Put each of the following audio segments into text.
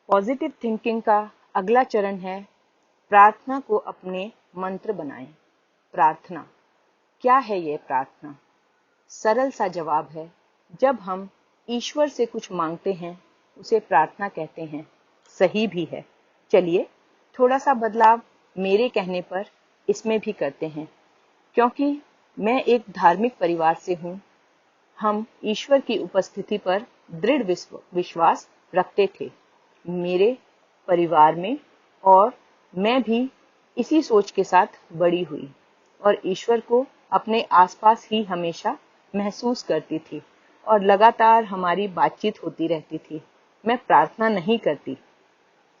Positive thinking का अगला चरण है प्रार्थना को अपने मंत्र बनाएं। प्रार्थना क्या है? ये प्रार्थना सरल सा जवाब है। जब हम ईश्वर से कुछ मांगते हैं उसे प्रार्थना कहते हैं। सही भी है। चलिए थोड़ा सा बदलाव मेरे कहने पर इसमें भी करते हैं। क्योंकि मैं एक धार्मिक परिवार से हूँ, हम ईश्वर की उपस्थिति पर दृढ़ विश्वास रखते थे मेरे परिवार में, और मैं भी इसी सोच के साथ बड़ी हुई और ईश्वर को अपने आसपास ही हमेशा महसूस करती थी और लगातार हमारी बातचीत होती रहती थी। मैं प्रार्थना नहीं करती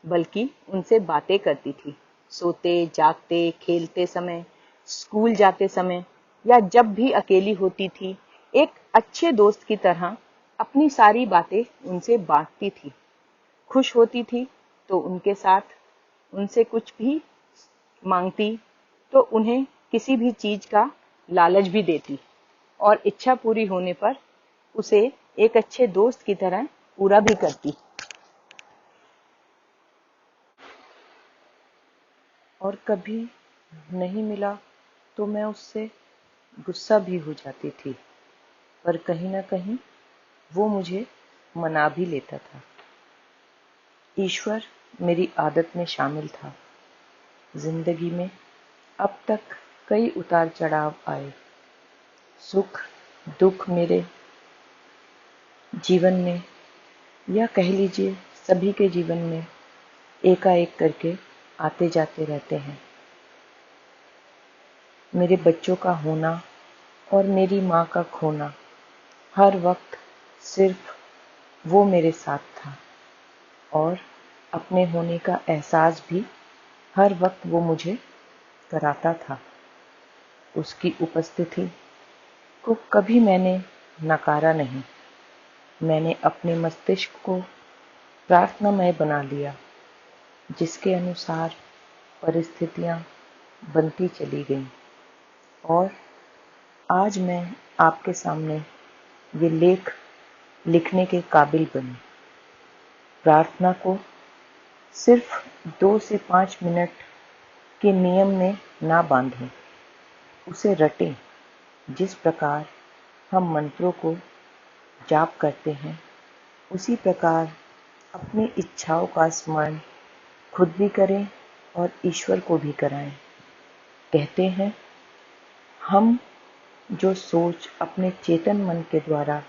बल्कि उनसे बातें करती थी। सोते जागते, खेलते समय, स्कूल जाते समय या जब भी अकेली होती थी, एक अच्छे दोस्त की तरह अपनी सारी बातें उनसे बांटती थी। खुश होती थी तो उनके साथ उनसे कुछ भी मांगती तो उन्हें किसी भी चीज का लालच भी देती और इच्छा पूरी होने पर उसे एक अच्छे दोस्त की तरह पूरा भी करती। और कभी नहीं मिला तो मैं उससे गुस्सा भी हो जाती थी, पर कहीं ना कहीं वो मुझे मना भी लेता था। ईश्वर मेरी आदत में शामिल था। जिंदगी में अब तक कई उतार चढ़ाव आए। सुख दुख मेरे जीवन में, या कह लीजिए सभी के जीवन में, एकाएक करके आते जाते रहते हैं। मेरे बच्चों का होना और मेरी माँ का खोना, हर वक्त सिर्फ वो मेरे साथ था और अपने होने का एहसास भी हर वक्त वो मुझे कराता था। उसकी उपस्थिति को कभी मैंने नकारा नहीं। मैंने अपने मस्तिष्क को प्रार्थनामय बना लिया, जिसके अनुसार परिस्थितियां बनती चली गईं और आज मैं आपके सामने ये लेख लिखने के काबिल बनी। प्रार्थना को सिर्फ 2 से 5 मिनट के नियम में ना बांधें, उसे रटें। जिस प्रकार हम मंत्रों को जाप करते हैं, उसी प्रकार अपनी इच्छाओं का स्मरण खुद भी करें और ईश्वर को भी कराएं। कहते हैं, हम जो सोच अपने चेतन मन के द्वारा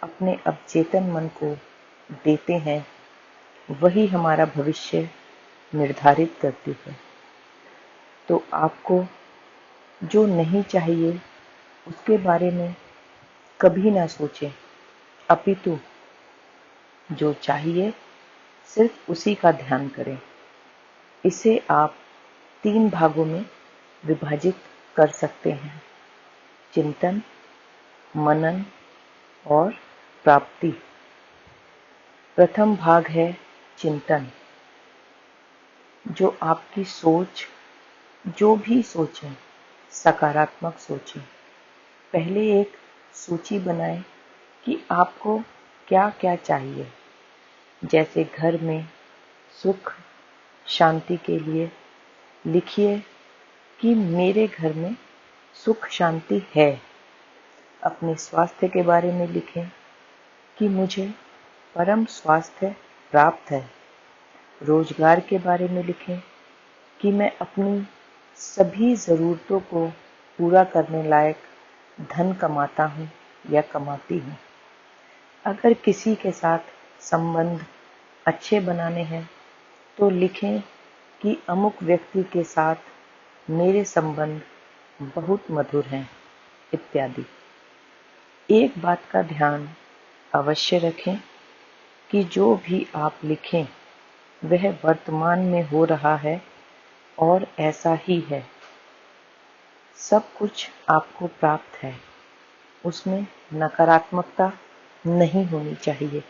अपने अवचेतन मन को देते हैं, वही हमारा भविष्य निर्धारित करती है। तो आपको जो नहीं चाहिए उसके बारे में कभी ना सोचें, अपितु जो चाहिए सिर्फ उसी का ध्यान करें। इसे आप 3 भागों में विभाजित कर सकते हैं: चिंतन, मनन और प्राप्ति। प्रथम भाग है चिंतन। जो आपकी सोच, जो भी सोचें, सकारात्मक सोचें। पहले एक सूची बनाएं कि आपको क्या क्या चाहिए। जैसे घर में सुख शांति के लिए लिखिए कि मेरे घर में सुख शांति है। अपने स्वास्थ्य के बारे में लिखें कि मुझे परम स्वास्थ्य प्राप्त है। रोजगार के बारे में लिखें कि मैं अपनी सभी ज़रूरतों को पूरा करने लायक धन कमाता हूँ या कमाती हूँ। अगर किसी के साथ संबंध अच्छे बनाने हैं तो लिखें कि अमुक व्यक्ति के साथ मेरे संबंध बहुत मधुर हैं, इत्यादि। एक बात का ध्यान अवश्य रखें कि जो भी आप लिखें वह वर्तमान में हो रहा है और ऐसा ही है। सब कुछ आपको प्राप्त है, उसमें नकारात्मकता नहीं होनी चाहिए।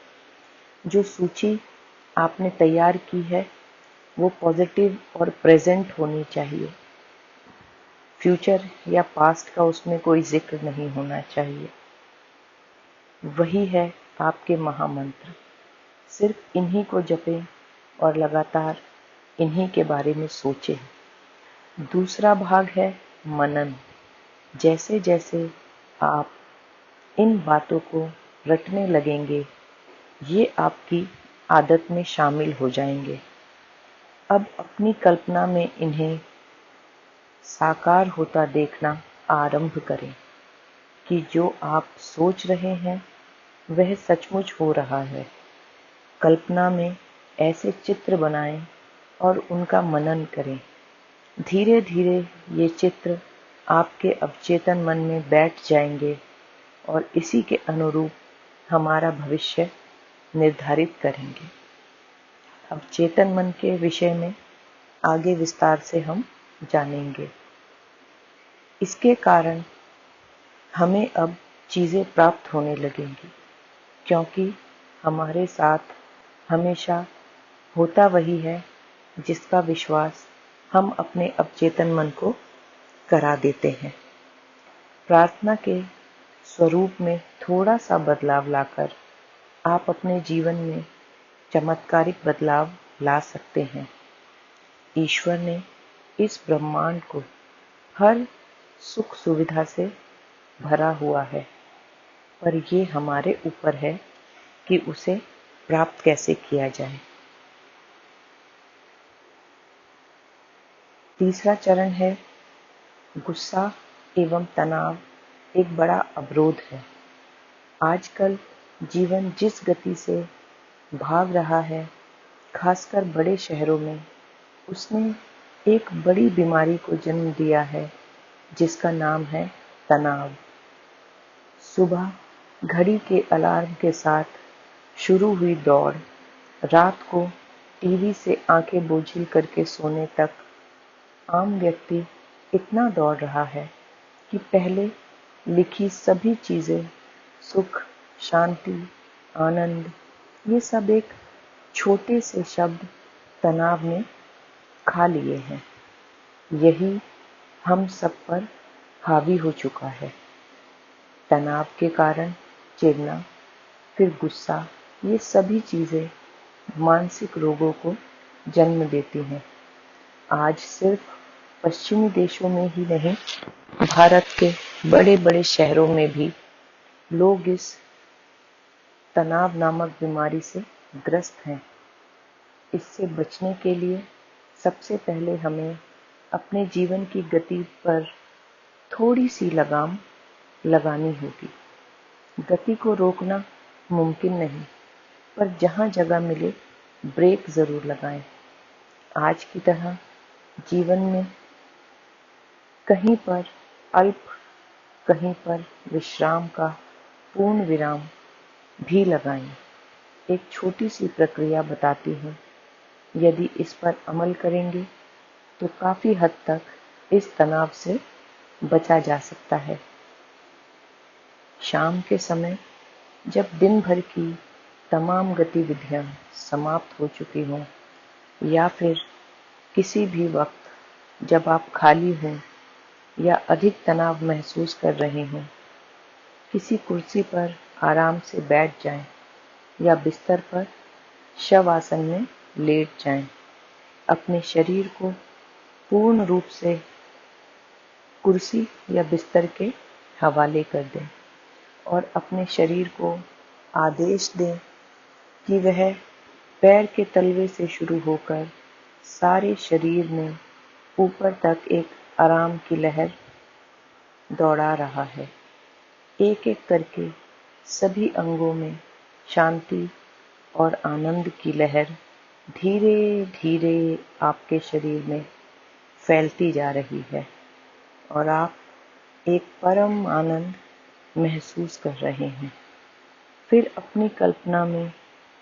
जो सूची आपने तैयार की है वो पॉजिटिव और प्रेजेंट होनी चाहिए। फ्यूचर या पास्ट का उसमें कोई जिक्र नहीं होना चाहिए। वही है आपके महामंत्र। सिर्फ इन्हीं को जपें और लगातार इन्हीं के बारे में सोचें। दूसरा भाग है मनन। जैसे जैसे आप इन बातों को रटने लगेंगे, ये आपकी आदत में शामिल हो जाएंगे। अब अपनी कल्पना में इन्हें साकार होता देखना आरंभ करें कि जो आप सोच रहे हैं वह सचमुच हो रहा है। कल्पना में ऐसे चित्र बनाएं और उनका मनन करें। धीरे धीरे ये चित्र आपके अवचेतन मन में बैठ जाएंगे और इसी के अनुरूप हमारा भविष्य निर्धारित करेंगे। अब चेतन मन के विषय में आगे विस्तार से हम जानेंगे। इसके कारण हमें अब चीज़ें प्राप्त होने लगेंगी, क्योंकि हमारे साथ हमेशा होता वही है जिसका विश्वास हम अपने अवचेतन मन को करा देते हैं। प्रार्थना के स्वरूप में थोड़ा सा बदलाव लाकर आप अपने जीवन में चमत्कारिक बदलाव ला सकते हैं। ईश्वर ने इस ब्रह्मांड को हर सुख सुविधा से भरा हुआ है, पर ये हमारे ऊपर है कि उसे प्राप्त कैसे किया जाए। तीसरा चरण है गुस्सा एवं तनाव एक बड़ा अवरोध है। आजकल जीवन जिस गति से भाग रहा है, खासकर बड़े शहरों में, उसने एक बड़ी बीमारी को जन्म दिया है जिसका नाम है तनाव। सुबह घड़ी के अलार्म के साथ शुरू हुई दौड़, रात को टीवी से आंखें बोझिल करके सोने तक आम व्यक्ति इतना दौड़ रहा है कि पहले लिखी सभी चीजें, सुख, शांति, आनंद, ये सब एक छोटे से शब्द तनाव ने खा लिए हैं। यही हम सब पर हावी हो चुका है। तनाव के कारण चिढ़ना, फिर गुस्सा, ये सभी चीजें मानसिक रोगों को जन्म देती हैं। आज सिर्फ पश्चिमी देशों में ही नहीं, भारत के बड़े बड़े शहरों में भी लोग इस तनाव नामक बीमारी से ग्रस्त हैं। इससे बचने के लिए सबसे पहले हमें अपने जीवन की गति पर थोड़ी सी लगाम लगानी होगी। गति को रोकना मुमकिन नहीं, पर जहाँ जगह मिले ब्रेक जरूर लगाएं। आज की तरह जीवन में कहीं पर अल्प, कहीं पर विश्राम का पूर्ण विराम भी लगाएं। एक छोटी सी प्रक्रिया बताती हूँ। यदि इस पर अमल करेंगे तो काफी हद तक इस तनाव से बचा जा सकता है। शाम के समय जब दिन भर की तमाम गतिविधियां समाप्त हो चुकी हों, या फिर किसी भी वक्त जब आप खाली हों या अधिक तनाव महसूस कर रहे हों, किसी कुर्सी पर आराम से बैठ जाएं या बिस्तर पर शवासन में लेट जाएं। अपने शरीर को पूर्ण रूप से कुर्सी या बिस्तर के हवाले कर दें और अपने शरीर को आदेश दें कि वह पैर के तलवे से शुरू होकर सारे शरीर में ऊपर तक एक आराम की लहर दौड़ा रहा है। एक एक करके सभी अंगों में शांति और आनंद की लहर धीरे धीरे आपके शरीर में फैलती जा रही है और आप एक परम आनंद महसूस कर रहे हैं। फिर अपनी कल्पना में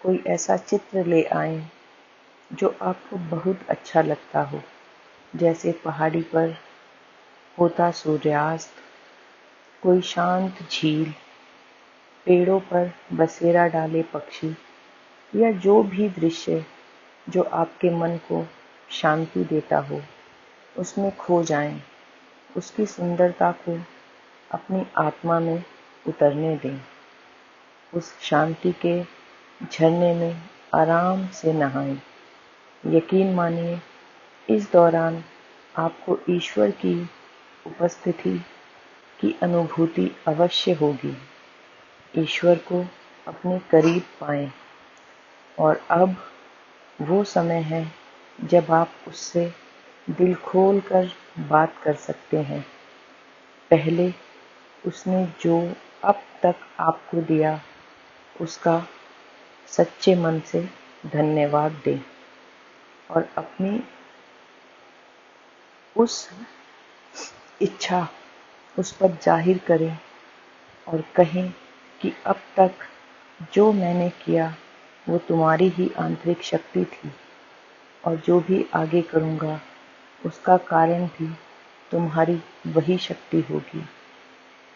कोई ऐसा चित्र ले आएं जो आपको बहुत अच्छा लगता हो, जैसे पहाड़ी पर होता सूर्यास्त, कोई शांत झील, पेड़ों पर बसेरा डाले पक्षी, या जो भी दृश्य जो आपके मन को शांति देता हो, उसमें खो जाएं। उसकी सुंदरता को अपनी आत्मा में उतरने दें। उस शांति के झरने में आराम से नहाएं। यकीन मानिए, इस दौरान आपको ईश्वर की उपस्थिति की अनुभूति अवश्य होगी। ईश्वर को अपने करीब पाएं। और अब वो समय है जब आप उससे दिल खोल कर बात कर सकते हैं। पहले उसने जो अब तक आपको दिया, उसका सच्चे मन से धन्यवाद दें और अपनी उस इच्छा उस पर जाहिर करें और कहें कि अब तक जो मैंने किया वो तुम्हारी ही आंतरिक शक्ति थी, और जो भी आगे करूँगा उसका कारण भी तुम्हारी वही शक्ति होगी।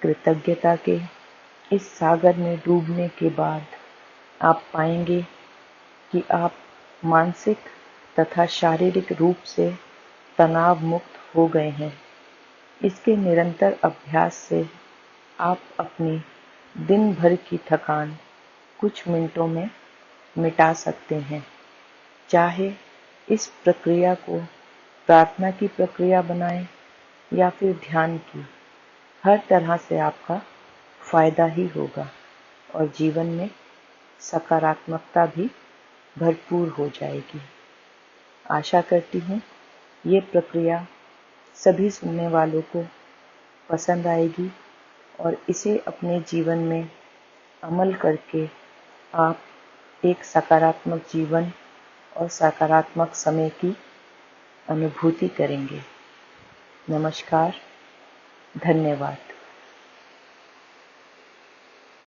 कृतज्ञता के इस सागर में डूबने के बाद आप पाएंगे कि आप मानसिक तथा शारीरिक रूप से तनाव मुक्त हो गए हैं। इसके निरंतर अभ्यास से आप अपनी दिन भर की थकान कुछ मिनटों में मिटा सकते हैं। चाहे इस प्रक्रिया को प्रार्थना की प्रक्रिया बनाएं या फिर ध्यान की, हर तरह से आपका फायदा ही होगा और जीवन में सकारात्मकता भी भरपूर हो जाएगी। आशा करती हूँ ये प्रक्रिया सभी सुनने वालों को पसंद आएगी और इसे अपने जीवन में अमल करके आप एक सकारात्मक जीवन और सकारात्मक समय की अनुभूति करेंगे। नमस्कार, धन्यवाद।